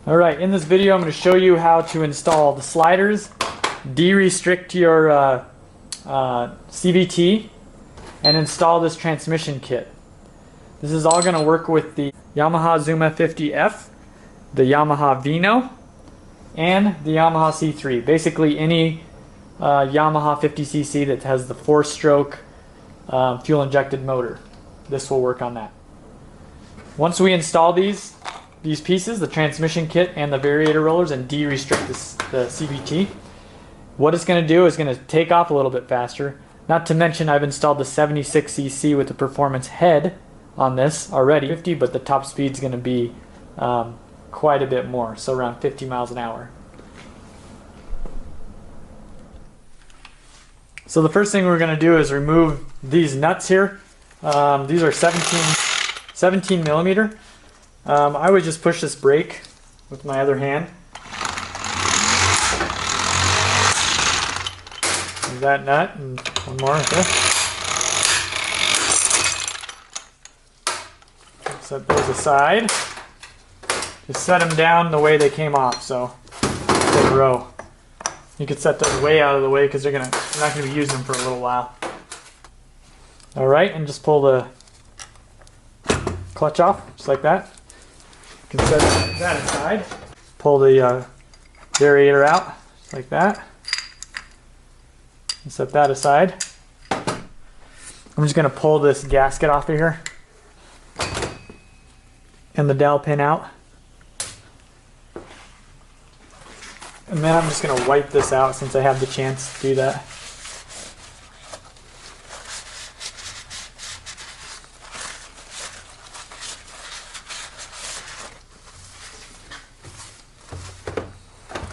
Alright, in this video I'm going to show you how to install the sliders, de-restrict your CVT, and install this transmission kit. This is all going to work with the Yamaha Zuma 50F, the Yamaha Vino, and the Yamaha C3. Basically any Yamaha 50cc that has the 4-stroke fuel injected motor. This will work on that. Once we install these pieces, the transmission kit and the variator rollers, and de-restrict the CVT, what it's going to do is going to take off a little bit faster. Not to mention I've installed the 76cc with the performance head on this already, 50, but the top speed is going to be quite a bit more, so around 50 miles an hour. So the first thing we're going to do is remove these nuts here. These are 17 millimeter. I would just push this brake with my other hand. There's that nut, and one more right there. Set those aside. Just set them down the way they came off, so in a row. You can set those way out of the way because we're not going to be using them for a little while. All right, and just pull the clutch off, just like that. You can set that aside. Pull the variator out, just like that. And set that aside. I'm just going to pull this gasket off of here and the dowel pin out. And then I'm just going to wipe this out since I have the chance to do that.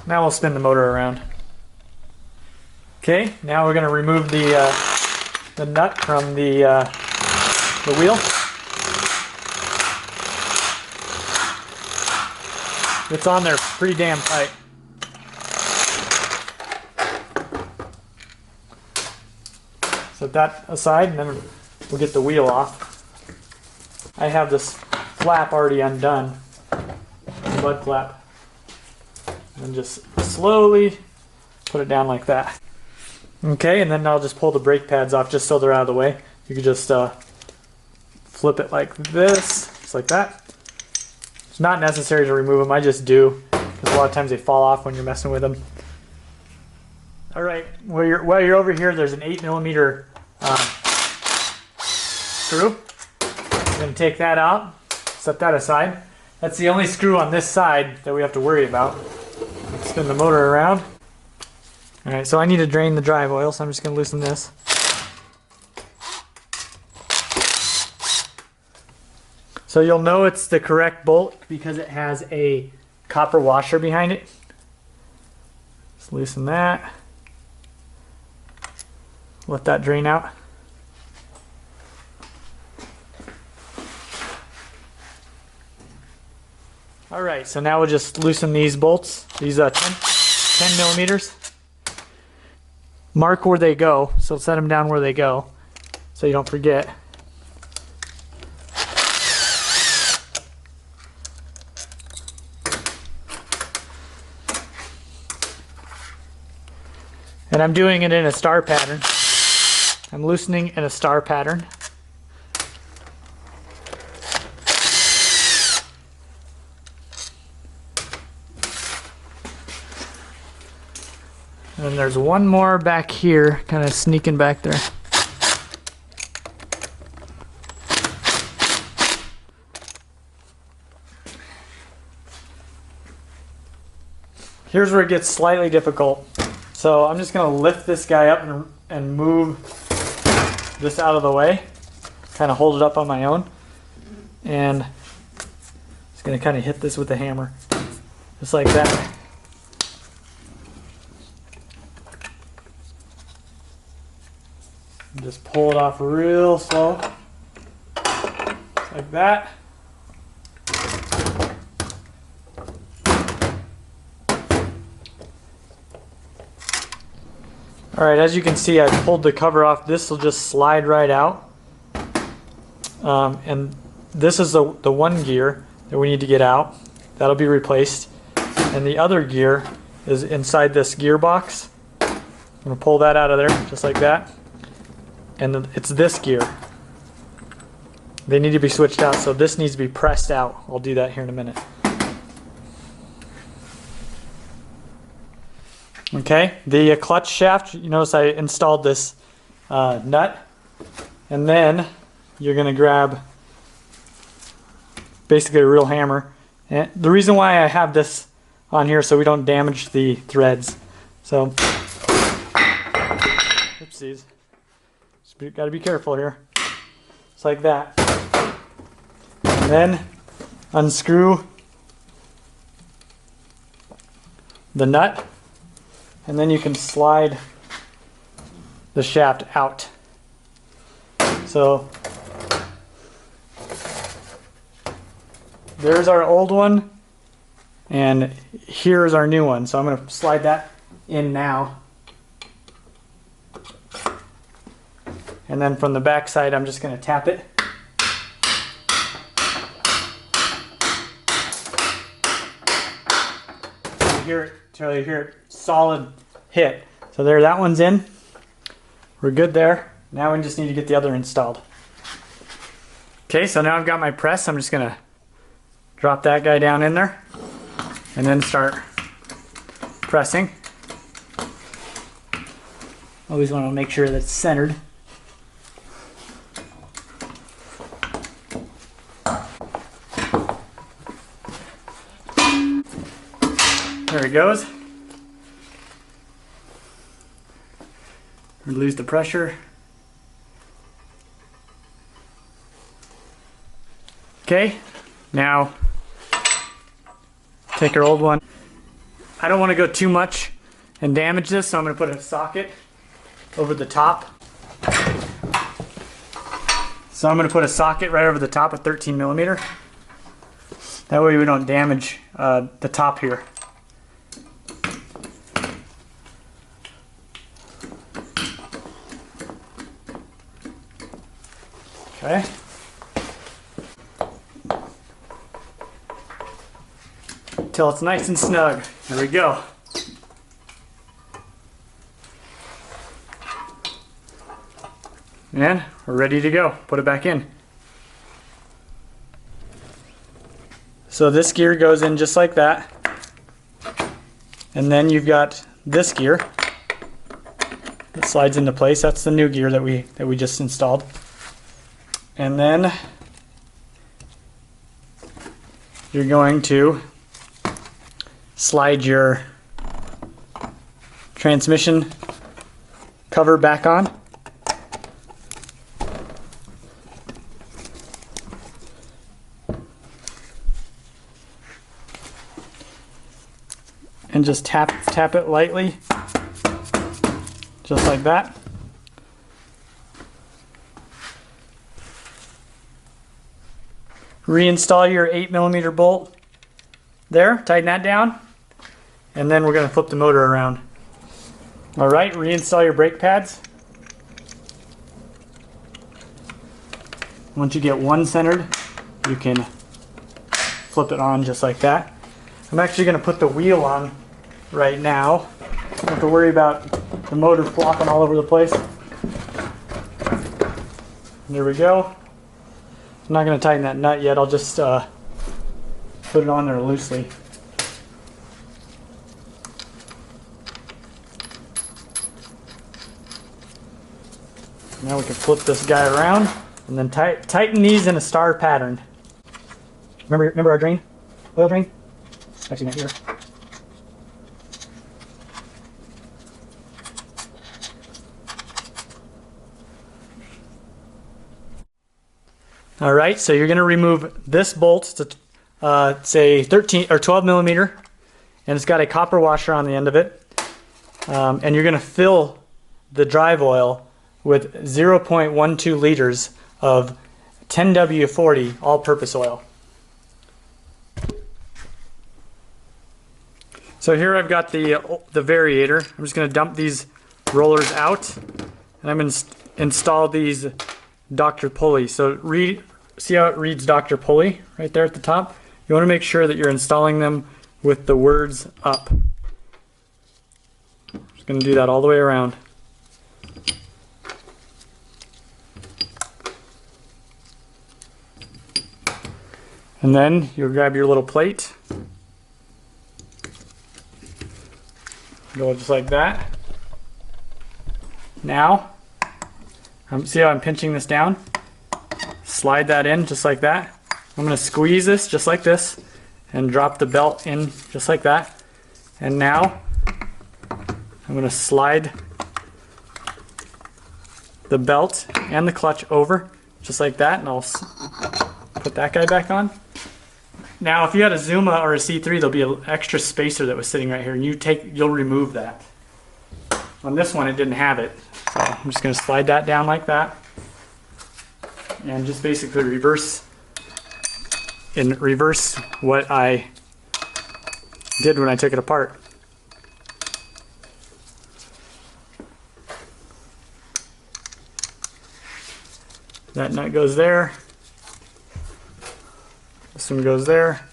Now we'll spin the motor around. Okay, now we're going to remove the nut from the wheel. It's on there pretty damn tight. Set that aside, and then we'll get the wheel off. I have this flap already undone, the mud flap, and just slowly put it down like that. Okay, and then I'll just pull the brake pads off just so they're out of the way. You can just flip it like this, just like that. It's not necessary to remove them, I just do, because a lot of times they fall off when you're messing with them. Alright, while you're over here, there's an 8 millimeter screw. I'm going to take that out, set that aside. That's the only screw on this side that we have to worry about. Spin the motor around. Alright, so I need to drain the drive oil, so I'm just going to loosen this. So you'll know it's the correct bolt because it has a copper washer behind it. Just loosen that. Let that drain out. Alright, so now we'll just loosen these bolts, these 10 millimeters. Mark where they go, so set them down where they go, so you don't forget. And I'm doing it in a star pattern. I'm loosening in a star pattern. And then there's one more back here, kind of sneaking back there. Here's where it gets slightly difficult. So I'm just going to lift this guy up and move this out of the way. Kind of hold it up on my own. And just going to kind of hit this with a hammer. Just like that. And just pull it off real slow. Just like that. Alright, as you can see, I pulled the cover off. This will just slide right out. And this is the one gear that we need to get out. That'll be replaced. and the other gear is inside this gearbox. I'm going to pull that out of there just like that, and it's this gear. They need to be switched out, so this needs to be pressed out. I'll do that here in a minute. Okay, the clutch shaft, you notice I installed this nut, and then you're going to grab basically a real hammer. And the reason why I have this on here so we don't damage the threads. So, oopsies, just got to be careful here. It's like that. And then unscrew the nut, and then you can slide the shaft out. So there's our old one, and here's our new one. So I'm going to slide that in now. And then from the back side, I'm just going to tap it. Till you hear it solid hit. So there, that one's in. We're good there. Now we just need to get the other installed. Okay, so now I've got my press. I'm just going to drop that guy down in there and then start pressing. Always want to make sure that it's centered. There it goes. Release the pressure. Okay, now take our old one. I don't want to go too much and damage this, so I'm going to put a socket over the top. So I'm going to put a socket right over the top of 13 millimeter. That way we don't damage the top here. Okay. Till it's nice and snug. There we go. And we're ready to go. Put it back in. So this gear goes in just like that. And then you've got this gear that slides into place. That's the new gear that we just installed. And then you're going to slide your transmission cover back on. And just tap it lightly, just like that. Reinstall your 8mm bolt there, tighten that down, and then we're going to flip the motor around. Alright, reinstall your brake pads. Once you get one centered, you can flip it on just like that. I'm actually going to put the wheel on right now. Don't have to worry about the motor flopping all over the place. There we go. I'm not going to tighten that nut yet, I'll just put it on there loosely. Now we can flip this guy around and then tighten these in a star pattern. Remember our drain? Oil drain? Actually not here. All right, so you're going to remove this bolt to say 13 or 12mm, and it's got a copper washer on the end of it. And you're going to fill the drive oil with 0.12 liters of 10W40 all-purpose oil. So here I've got the variator. I'm just going to dump these rollers out, and I'm going to install these Dr. Pulley. So see how it reads Dr. Pulley right there at the top? You want to make sure that you're installing them with the words up. Just going to do that all the way around. And then you'll grab your little plate. Go just like that. Now, see how I'm pinching this down? Slide that in just like that. I'm going to squeeze this just like this and drop the belt in just like that. And now I'm going to slide the belt and the clutch over just like that, and I'll put that guy back on. Now if you had a Zuma or a C3, there'll be an extra spacer that was sitting right here, and you'll remove that. On this one it didn't have it, so I'm just going to slide that down like that and just basically reverse what I did when I took it apart. That nut goes there. This one goes there.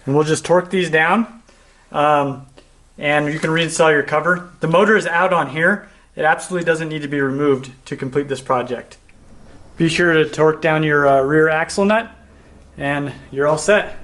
And we'll just torque these down. And you can reinstall your cover. The motor is out on here. It absolutely doesn't need to be removed to complete this project. Be sure to torque down your rear axle nut, and you're all set.